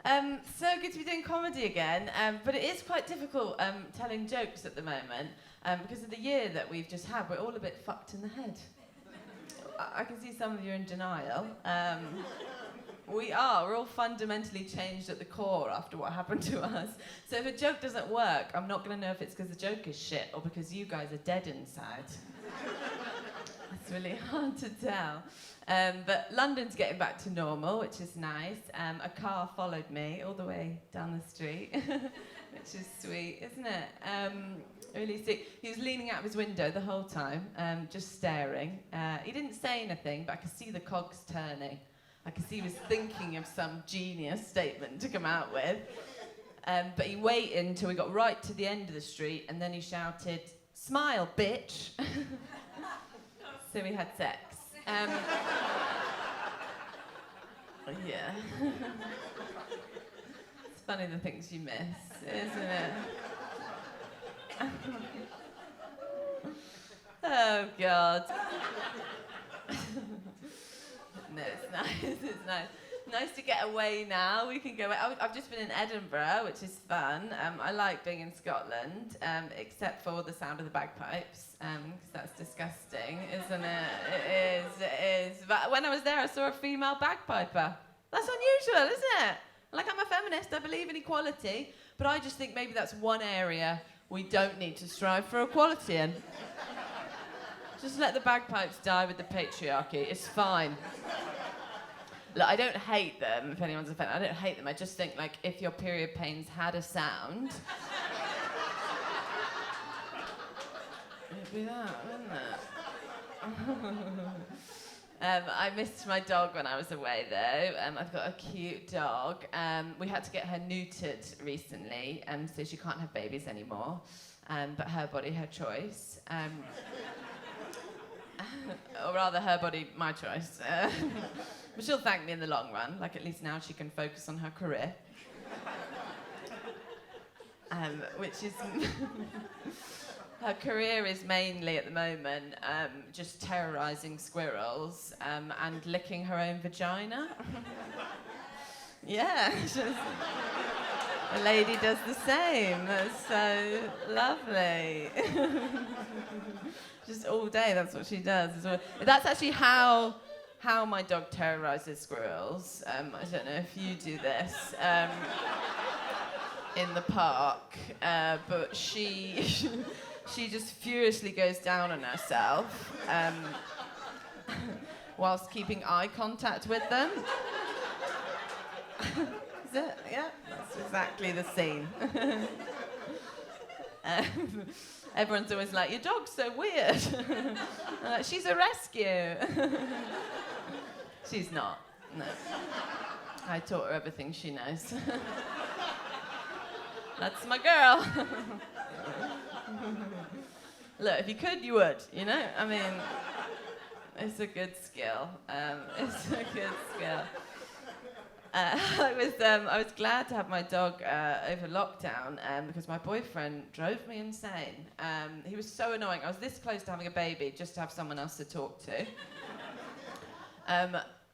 So good to be doing comedy again, but it is quite difficult telling jokes at the moment because of the year that we've just had. We're all a bit fucked in the head. I can see some of you in denial. We're all fundamentally changed at the core after what happened to us. So if a joke doesn't work, I'm not going to know if it's because the joke is shit or because you guys are dead inside. It's really hard to tell. But London's getting back to normal, which is nice. A car followed me all the way down the street, which is sweet, isn't it? Really sweet. He was leaning out of his window the whole time, just staring. He didn't say anything, but I could see the cogs turning. I could see he was thinking of some genius statement to come out with. But he waited until we got right to the end of the street, and then he shouted, "Smile, bitch." So we had sex. Yeah. It's funny the things you miss, isn't it? Oh, God. No, it's nice, it's nice. Nice to get away now. We can go away. I've just been in Edinburgh, which is fun. I like being in Scotland, except for the sound of the bagpipes, because that's disgusting, isn't it? It is. But when I was there, I saw a female bagpiper. That's unusual, isn't it? Like, I'm a feminist, I believe in equality, but I just think maybe that's one area we don't need to strive for equality in. Just let the bagpipes die with the patriarchy. It's fine. Look, I don't hate them, if anyone's offended. I don't hate them. I just think, like, if your period pains had a sound, it'd be that, wouldn't it? I missed my dog when I was away, though. I've got a cute dog. We had to get her neutered recently, so she can't have babies anymore. But her body, her choice. Or rather, her body, my choice. But she'll thank me in the long run. Like, at least now she can focus on her career. Which is... her career is mainly, at the moment, just terrorising squirrels and licking her own vagina. Yeah, the lady does the same. That's so lovely. Just all day, that's what she does. That's actually how my dog terrorizes squirrels. I don't know if you do this in the park, but she just furiously goes down on herself whilst keeping eye contact with them. Is it? Yeah, that's exactly the scene. Everyone's always like, "Your dog's so weird." Like, she's a rescue. She's not, no. I taught her everything she knows. That's my girl. Look, if you could, you would, you know? I mean, it's a good skill. It's a good skill. I was glad to have my dog over lockdown because my boyfriend drove me insane. He was so annoying. I was this close to having a baby just to have someone else to talk to.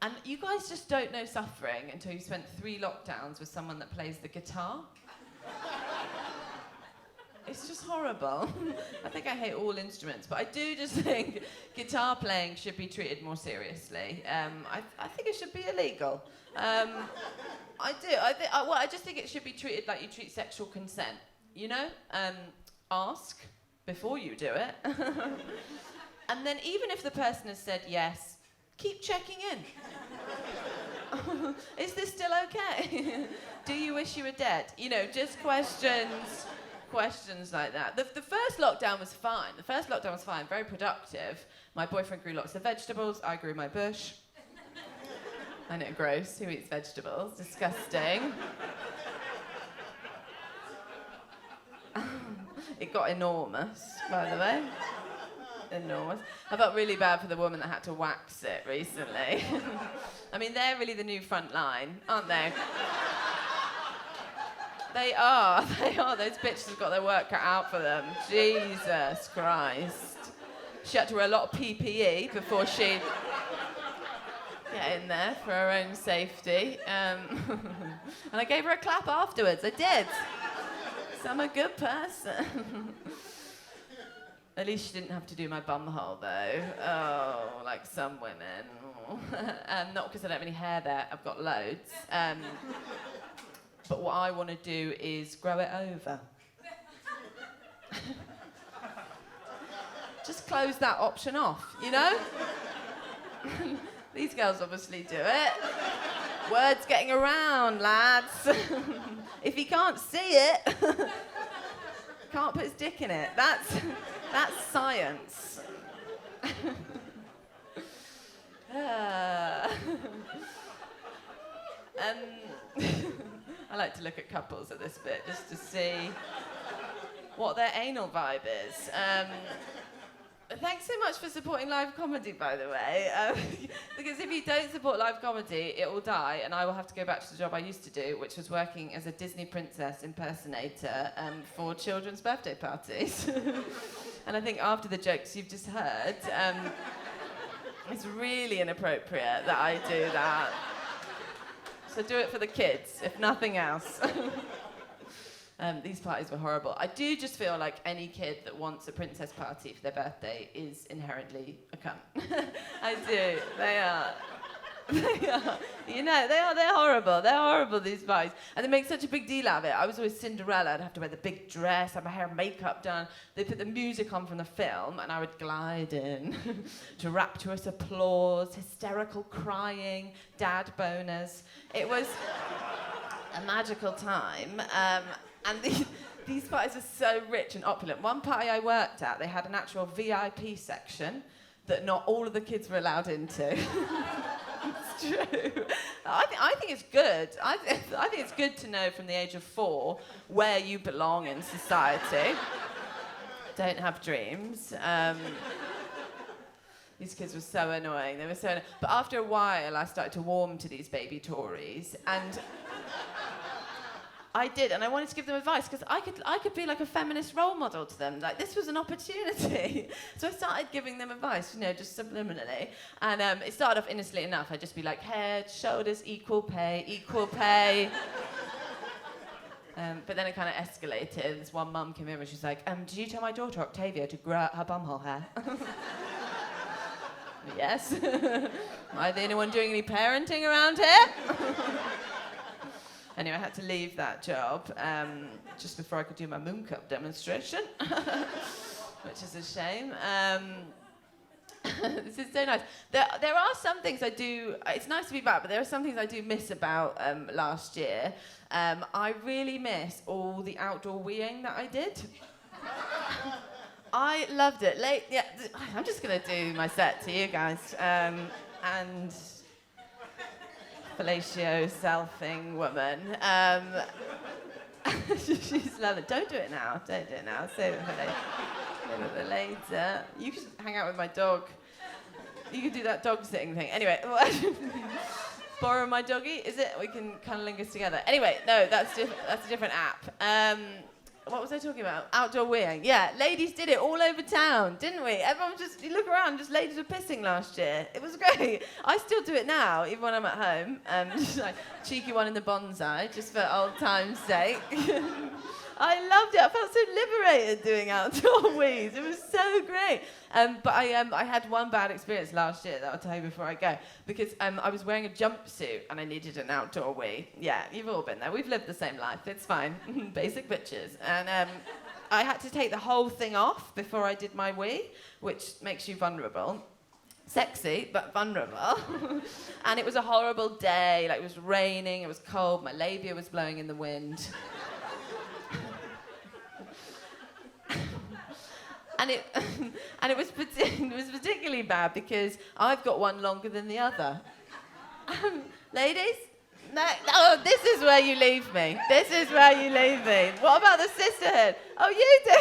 And you guys just don't know suffering until you've spent 3 lockdowns with someone that plays the guitar. It's just horrible. I think I hate all instruments, but I do just think guitar playing should be treated more seriously. I think it should be illegal. I do. I just think it should be treated like you treat sexual consent. You know, ask before you do it, and then even if the person has said yes, keep checking in. Is this still okay? Do you wish you were dead? You know, just questions like that. The first lockdown was fine. Very productive. My boyfriend grew lots of vegetables. I grew my bush. I know, gross. Who eats vegetables? Disgusting. It got enormous, by the way. Enormous. I felt really bad for the woman that had to wax it recently. I mean, they're really the new front line, aren't they? They are. Those bitches have got their work cut out for them. Jesus Christ. She had to wear a lot of PPE before she get in there for her own safety. And I gave her a clap afterwards. I did. So I'm a good person. At least she didn't have to do my bum hole, though. Oh, like some women. Not because I don't have any hair there. I've got loads. But what I want to do is grow it over. Just close that option off, you know? These girls obviously do it. Word's getting around, lads. If he can't see it, can't put his dick in it. That's science. I like to look at couples at this bit just to see what their anal vibe is. Thanks so much for supporting live comedy, by the way. Because if you don't support live comedy, it will die, and I will have to go back to the job I used to do, which was working as a Disney princess impersonator for children's birthday parties. And I think after the jokes you've just heard, it's really inappropriate that I do that. So do it for the kids, if nothing else. These parties were horrible. I do just feel like any kid that wants a princess party for their birthday is inherently a cunt. I do. They are. They are. You know, they're horrible. They're horrible, these parties. And they make such a big deal out of it. I was always Cinderella. I'd have to wear the big dress, have my hair and makeup done. They'd put the music on from the film, and I would glide in to rapturous applause, hysterical crying, dad boners. It was a magical time. And these parties were so rich and opulent. One party I worked at, they had an actual VIP section that not all of the kids were allowed into. It's true. I think it's good. I think it's good to know from the age of 4 where you belong in society. Don't have dreams. These kids were so annoying. They were so annoying. But after a while, I started to warm to these baby Tories, and I did, and I wanted to give them advice because I could be like a feminist role model to them. Like, this was an opportunity. So I started giving them advice, you know, just subliminally. And it started off innocently enough. I'd just be like, head, shoulders, equal pay, equal pay. But then it kind of escalated. This one mum came in and she's like, did you tell my daughter Octavia to grow out her bumhole hair? Yes. Am I the only one doing any parenting around here? Anyway, I had to leave that job just before I could do my moon cup demonstration, which is a shame. This is so nice. There are some things I do, it's nice to be back, but there are some things I do miss about last year. I really miss all the outdoor weeing that I did. I loved it. I'm just going to do my set to you guys. And fellatio selfing woman. She's lovely. Don't do it now. Don't do it now. Save it for later. You could hang out with my dog. You could do that dog sitting thing. Anyway, borrow my doggy. Is it? We can cunnilingus together. Anyway, no, that's a different app. What was I talking about? Outdoor weeing. Yeah, ladies did it all over town, didn't we? Everyone you look around, just ladies were pissing last year. It was great. I still do it now, even when I'm at home. Just like cheeky one in the bonsai, just for old time's sake. I loved it. I felt so liberated doing outdoor wees. It was so great. But I had one bad experience last year that I'll tell you before I go. Because I was wearing a jumpsuit and I needed an outdoor wee. Yeah, you've all been there. We've lived the same life. It's fine. Basic bitches. And I had to take the whole thing off before I did my wee, which makes you vulnerable. Sexy, but vulnerable. And it was a horrible day. Like, it was raining, it was cold, my labia was blowing in the wind. And it was particularly bad because I've got one longer than the other. Ladies? No, this is where you leave me. This is where you leave me. What about the sisterhood? Oh, you do?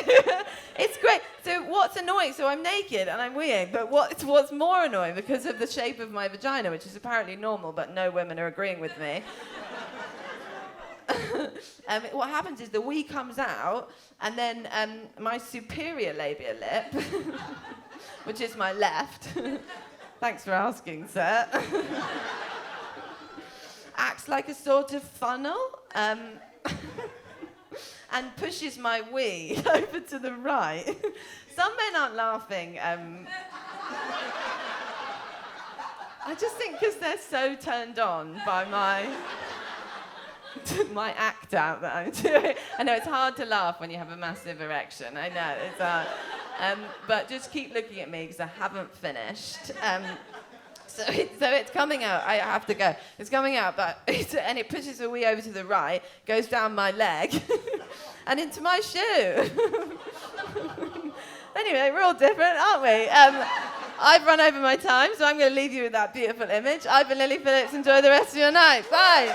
It's great. So what's annoying? So I'm naked and I'm weeing, but what's more annoying, because of the shape of my vagina, which is apparently normal, but no women are agreeing with me. What happens is the wee comes out, and then my superior labia lip, which is my left, Thanks for asking, sir. Acts like a sort of funnel and pushes my wee over to the right. Some men aren't laughing. I just think because they're so turned on by my act out that I'm doing. I know it's hard to laugh when you have a massive erection. I know, it's hard. But just keep looking at me because I haven't finished. So it's coming out. I have to go. It's coming out, and it pushes a wee over to the right, goes down my leg, and into my shoe. Anyway, we're all different, aren't we? I've run over my time, so I'm going to leave you with that beautiful image. I've been Lily Phillips. Enjoy the rest of your night. Bye.